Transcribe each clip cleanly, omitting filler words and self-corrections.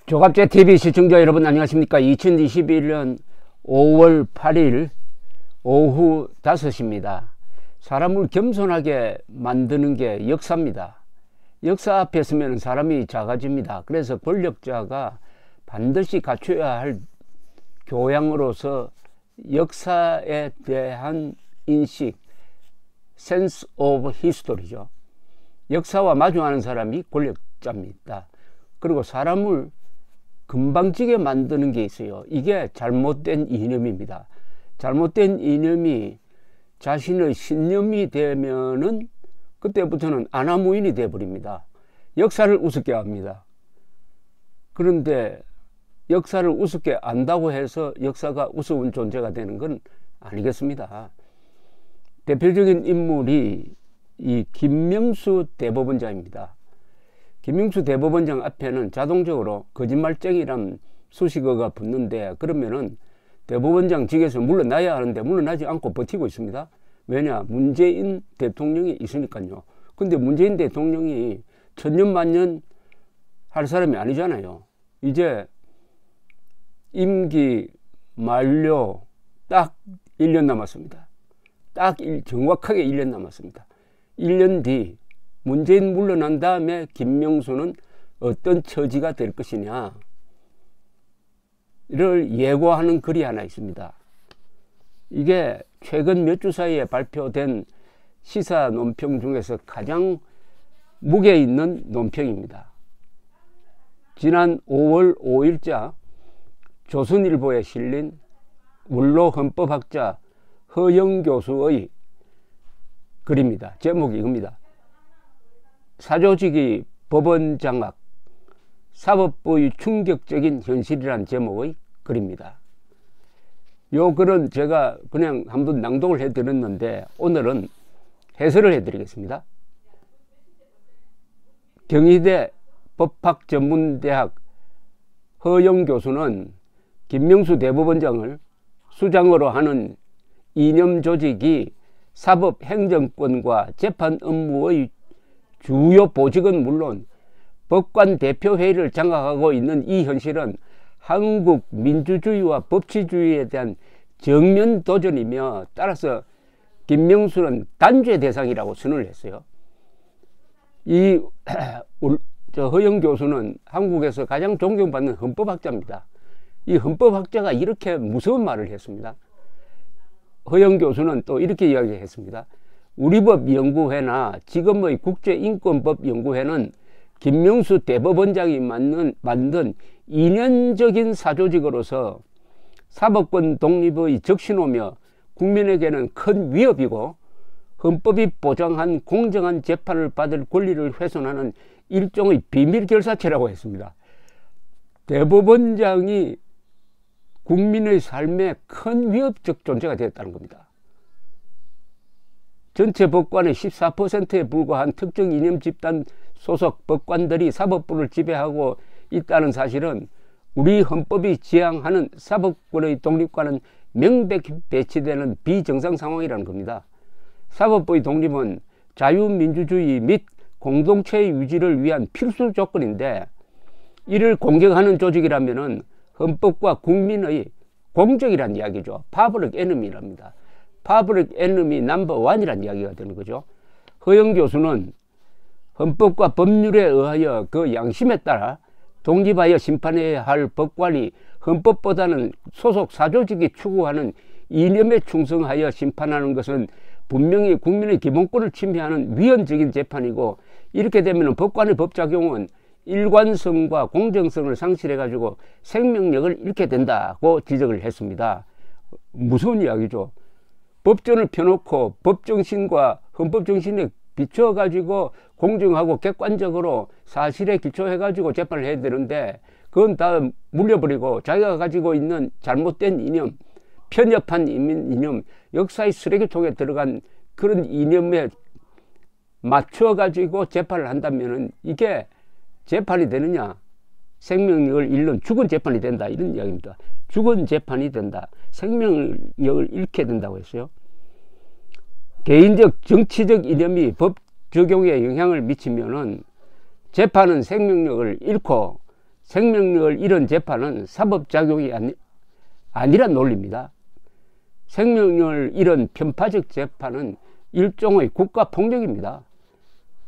조갑제 TV 시청자 여러분 안녕하십니까. 2021년 5월 8일 오후 5시입니다. 사람을 겸손하게 만드는 게 역사입니다. 역사 앞에 서면 사람이 작아집니다. 그래서 권력자가 반드시 갖춰야 할 교양으로서 역사에 대한 인식, sense of history죠. 역사와 마주하는 사람이 권력자입니다. 그리고 사람을 금방지게 만드는 게 있어요. 이게 잘못된 이념입니다. 잘못된 이념이 자신의 신념이 되면은 그때부터는 아나무인이 되어버립니다. 역사를 우습게 합니다. 그런데 역사를 우습게 안다고 해서 역사가 우스운 존재가 되는 건 아니겠습니다. 대표적인 인물이 이 김명수 대법원장입니다. 김명수 대법원장 앞에는 자동적으로 거짓말쟁이란 수식어가 붙는데, 그러면은 대법원장직에서 물러나야 하는데 물러나지 않고 버티고 있습니다. 왜냐? 문재인 대통령이 있으니까요. 근데 문재인 대통령이 천년만년 할 사람이 아니잖아요. 이제 임기 만료 딱 1년 남았습니다. 정확하게 1년 남았습니다. 1년 뒤 문재인 물러난 다음에 김명수는 어떤 처지가 될 것이냐를 예고하는 글이 하나 있습니다. 이게 최근 몇 주 사이에 발표된 시사 논평 중에서 가장 무게 있는 논평입니다. 지난 5월 5일자 조선일보에 실린 원로 헌법학자 허영 교수의 글입니다. 제목이 이겁니다. 사조직이 법원 장악, 사법부의 충격적인 현실이란 제목의 글입니다. 요 글은 제가 그냥 한번 낭독을 해드렸는데 오늘은 해설을 해드리겠습니다. 경희대 법학전문대학 허영 교수는 김명수 대법원장을 수장으로 하는 이념 조직이 사법행정권과 재판 업무의 주요 보직은 물론 법관 대표회의를 장악하고 있는 이 현실은 한국 민주주의와 법치주의에 대한 정면 도전이며, 따라서 김명수는 단죄 대상이라고 선언을 했어요. 이 허영 교수는 한국에서 가장 존경받는 헌법학자입니다. 이 헌법학자가 이렇게 무서운 말을 했습니다. 허영 교수는 또 이렇게 이야기했습니다. 우리법연구회나 지금의 국제인권법연구회는 김명수 대법원장이 만든 이념적인 사조직으로서 사법권 독립의 적신호며 국민에게는 큰 위협이고 헌법이 보장한 공정한 재판을 받을 권리를 훼손하는 일종의 비밀결사체라고 했습니다. 대법원장이 국민의 삶에 큰 위협적 존재가 되었다는 겁니다. 전체 법관의 14%에 불과한 특정 이념 집단 소속 법관들이 사법부를 지배하고 있다는 사실은 우리 헌법이 지향하는 사법권의 독립과는 명백히 배치되는 비정상 상황이라는 겁니다. 사법부의 독립은 자유민주주의 및 공동체의 유지를 위한 필수 조건인데, 이를 공격하는 조직이라면은 헌법과 국민의 공적이란 이야기죠. 파블릭 에너미랍니다. 파블릭 에너미 넘버 1이란 이야기가 되는 거죠. 허영 교수는 헌법과 법률에 의하여 그 양심에 따라 독립하여 심판해야 할 법관이 헌법보다는 소속 사조직이 추구하는 이념에 충성하여 심판하는 것은 분명히 국민의 기본권을 침해하는 위헌적인 재판이고, 이렇게 되면 법관의 법작용은 일관성과 공정성을 상실해가지고 생명력을 잃게 된다고 지적을 했습니다. 무서운 이야기죠. 법전을 펴놓고 법정신과 헌법정신에 비춰가지고 공정하고 객관적으로 사실에 기초해가지고 재판을 해야 되는데, 그건 다 물려버리고 자기가 가지고 있는 잘못된 이념, 편협한 이념, 역사의 쓰레기통에 들어간 그런 이념에 맞춰가지고 재판을 한다면은 이게 재판이 되느냐? 생명력을 잃는 죽은 재판이 된다, 이런 이야기입니다. 죽은 재판이 된다, 생명력을 잃게 된다고 했어요. 개인적 정치적 이념이 법 적용에 영향을 미치면은 재판은 생명력을 잃고 생명력을 잃은 재판은 사법작용이 아니란 논리입니다. 생명력을 잃은 편파적 재판은 일종의 국가폭력입니다.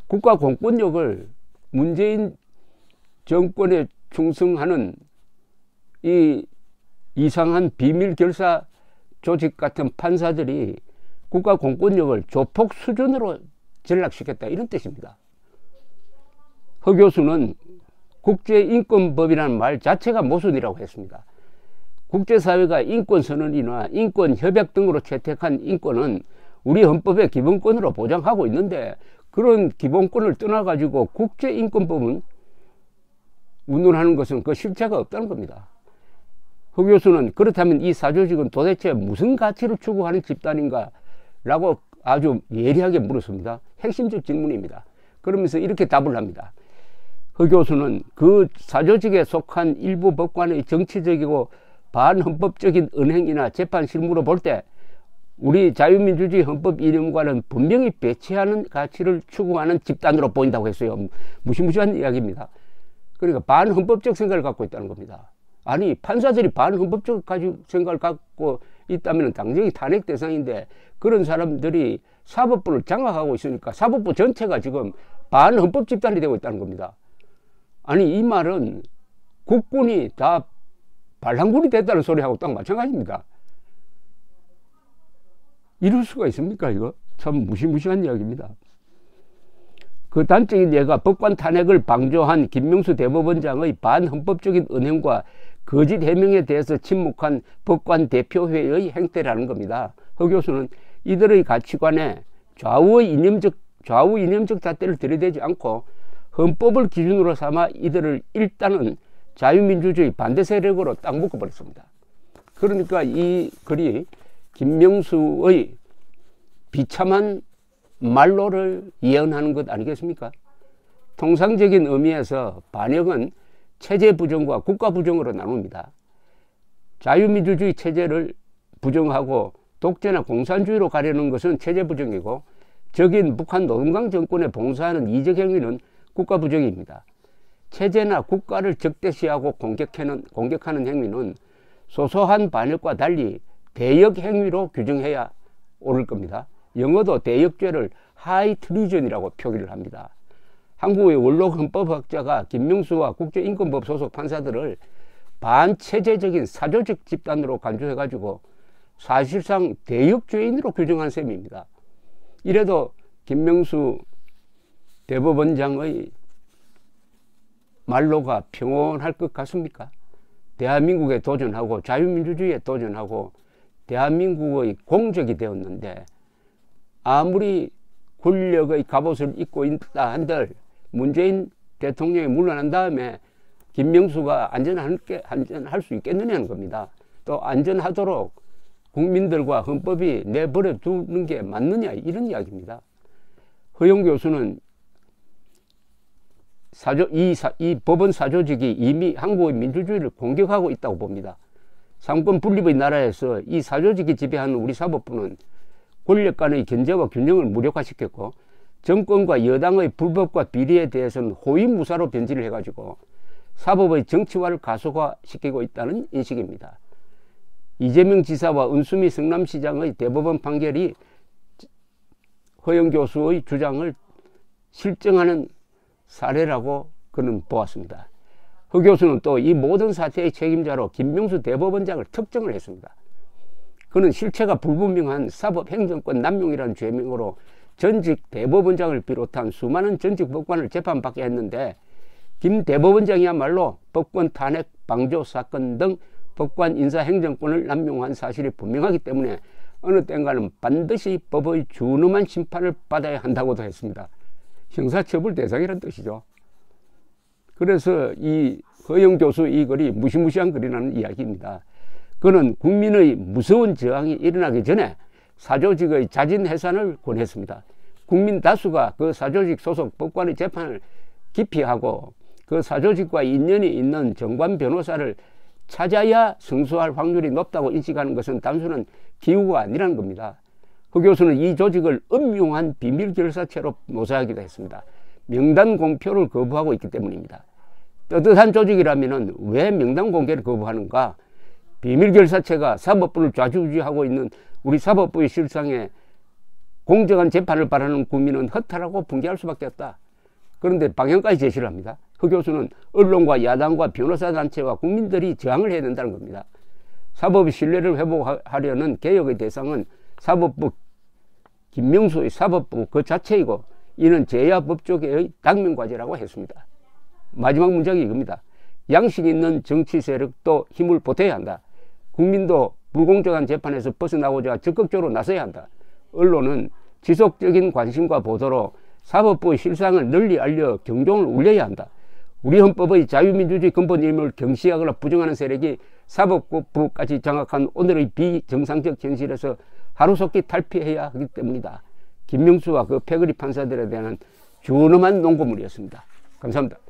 국가 공권력을 문재인 정권에 충성하는 이 이상한 비밀결사 조직 같은 판사들이 국가 공권력을 조폭 수준으로 전락시켰다, 이런 뜻입니다. 허 교수는 국제인권법이라는 말 자체가 모순이라고 했습니다. 국제사회가 인권선언이나 인권협약 등으로 채택한 인권은 우리 헌법의 기본권으로 보장하고 있는데, 그런 기본권을 떠나가지고 국제인권법은 운운하는 것은 그 실체가 없다는 겁니다. 허 교수는 그렇다면 이 사조직은 도대체 무슨 가치를 추구하는 집단인가 라고 아주 예리하게 물었습니다. 핵심적 질문입니다. 그러면서 이렇게 답을 합니다. 허 교수는 그 사조직에 속한 일부 법관의 정치적이고 반헌법적인 언행이나 재판 실무로 볼 때 우리 자유민주주의 헌법 이념과는 분명히 배치하는 가치를 추구하는 집단으로 보인다고 했어요. 무시무시한 이야기입니다. 그러니까 반헌법적 생각을 갖고 있다는 겁니다. 아니, 판사들이 반헌법적 생각을 갖고 있다면 당연히 탄핵 대상인데, 그런 사람들이 사법부를 장악하고 있으니까 사법부 전체가 지금 반헌법 집단이 되고 있다는 겁니다. 아니, 이 말은 국군이 다 반란군이 됐다는 소리하고 딱 마찬가지입니다. 이럴 수가 있습니까? 이거 참 무시무시한 이야기입니다. 그 단적인 예가 법관 탄핵을 방조한 김명수 대법원장의 반헌법적인 은행과 거짓 해명에 대해서 침묵한 법관 대표회의 행태라는 겁니다. 허 교수는 이들의 가치관에 좌우 이념적 잣대를 들이대지 않고 헌법을 기준으로 삼아 이들을 일단은 자유민주주의 반대 세력으로 딱 묶어버렸습니다. 그러니까 이 글이 김명수의 비참한 말로를 예언하는 것 아니겠습니까? 통상적인 의미에서 반역은 체제 부정과 국가 부정으로 나눕니다. 자유민주주의 체제를 부정하고 독재나 공산주의로 가려는 것은 체제 부정이고, 적인 북한 노동당 정권에 봉사하는 이적 행위는 국가 부정입니다. 체제나 국가를 적대시하고 공격하는 행위는 소소한 반역과 달리 대역 행위로 규정해야 옳을 겁니다. 영어도 대역죄를 하이 트리전이라고 표기를 합니다. 한국의 원로 헌법학자가 김명수와 국제인권법 소속 판사들을 반체제적인 사조직 집단으로 간주해가지고 사실상 대역죄인으로 규정한 셈입니다. 이래도 김명수 대법원장의 말로가 평온할 것 같습니까? 대한민국에 도전하고 자유민주주의에 도전하고 대한민국의 공적이 되었는데, 아무리 권력의 갑옷을 입고 있다 한들 문재인 대통령이 물러난 다음에 김명수가 안전할 수 있겠느냐는 겁니다. 또 안전하도록 국민들과 헌법이 내버려 두는 게 맞느냐, 이런 이야기입니다. 허용 교수는 이 법원 사조직이 이미 한국의 민주주의를 공격하고 있다고 봅니다. 삼권 분립의 나라에서 이 사조직이 지배하는 우리 사법부는 권력 간의 견제와 균형을 무력화시켰고, 정권과 여당의 불법과 비리에 대해서는 호위무사로 변질을 해가지고 사법의 정치화를 가속화시키고 있다는 인식입니다. 이재명 지사와 은수미 성남시장의 대법원 판결이 허영 교수의 주장을 실증하는 사례라고 그는 보았습니다. 허 교수는 또 이 모든 사태의 책임자로 김명수 대법원장을 특정을 했습니다. 그는 실체가 불분명한 사법행정권 남용이라는 죄명으로 전직 대법원장을 비롯한 수많은 전직 법관을 재판받게 했는데, 김 대법원장이야말로 법권 탄핵 방조 사건 등 법관 인사행정권을 남용한 사실이 분명하기 때문에 어느 땐가는 반드시 법의 준엄한 심판을 받아야 한다고도 했습니다. 형사처벌 대상이라는 뜻이죠. 그래서 이 허영 교수 이 글이 무시무시한 글이라는 이야기입니다. 그는 국민의 무서운 저항이 일어나기 전에 사조직의 자진 해산을 권했습니다. 국민 다수가 그 사조직 소속 법관의 재판을 기피하고 그 사조직과 인연이 있는 정관 변호사를 찾아야 승소할 확률이 높다고 인식하는 것은 단순한 기우가 아니라는 겁니다. 허 교수는 이 조직을 음흉한 비밀결사체로 묘사하기도 했습니다. 명단 공표를 거부하고 있기 때문입니다. 떳떳한 조직이라면 왜 명단 공개를 거부하는가? 비밀결사체가 사법부를 좌지우지하고 있는 우리 사법부의 실상에 공정한 재판을 바라는 국민은 허탈하고 분개할 수밖에 없다. 그런데 방향까지 제시를 합니다. 흑 교수는 언론과 야당과 변호사 단체와 국민들이 저항을 해야 된다는 겁니다. 사법의 신뢰를 회복하려는 개혁의 대상은 사법부, 김명수의 사법부 그 자체이고 이는 제야 법조계의 당면과제라고 했습니다. 마지막 문장이 이겁니다. 양식 있는 정치 세력도 힘을 보태야 한다. 국민도 불공정한 재판에서 벗어나고자 적극적으로 나서야 한다. 언론은 지속적인 관심과 보도로 사법부의 실상을 널리 알려 경종을 울려야 한다. 우리 헌법의 자유민주주의 근본임을 경시하거나 부정하는 세력이 사법부까지 장악한 오늘의 비정상적 현실에서 하루속히 탈피해야 하기 때문이다. 김명수와 그 패거리 판사들에 대한 준엄한 농고물이었습니다. 감사합니다.